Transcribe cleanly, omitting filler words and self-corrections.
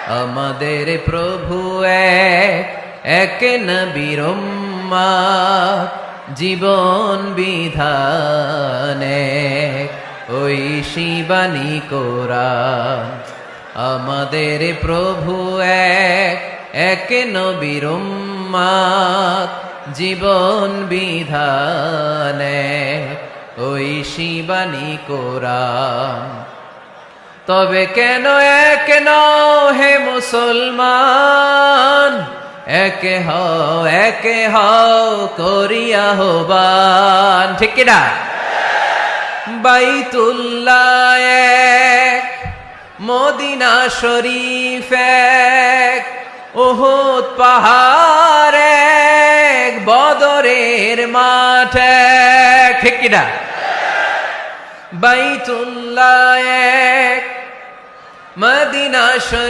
আমাদের প্রভু এক, এক নবীর উম্মত, জীবন বিধান এক, ওই শিবানী কোরআন। আমাদের প্রভু এক, এক নবীর উম্মত, জীবন বিধান এক, ওই শিবানী কোরআন। তবে কেন এক নও হে মুসলমান, একে হও করিয়া আহ্বান, ঠিক কিনা? বাইতুল্লাহ এক, মদিনা শরীফ এক, উহুদ পাহাড় এক, বদরের মাঠ এক, ঠিক কিনা? বাইতুল্লাহ এক, মদিনা শরীফ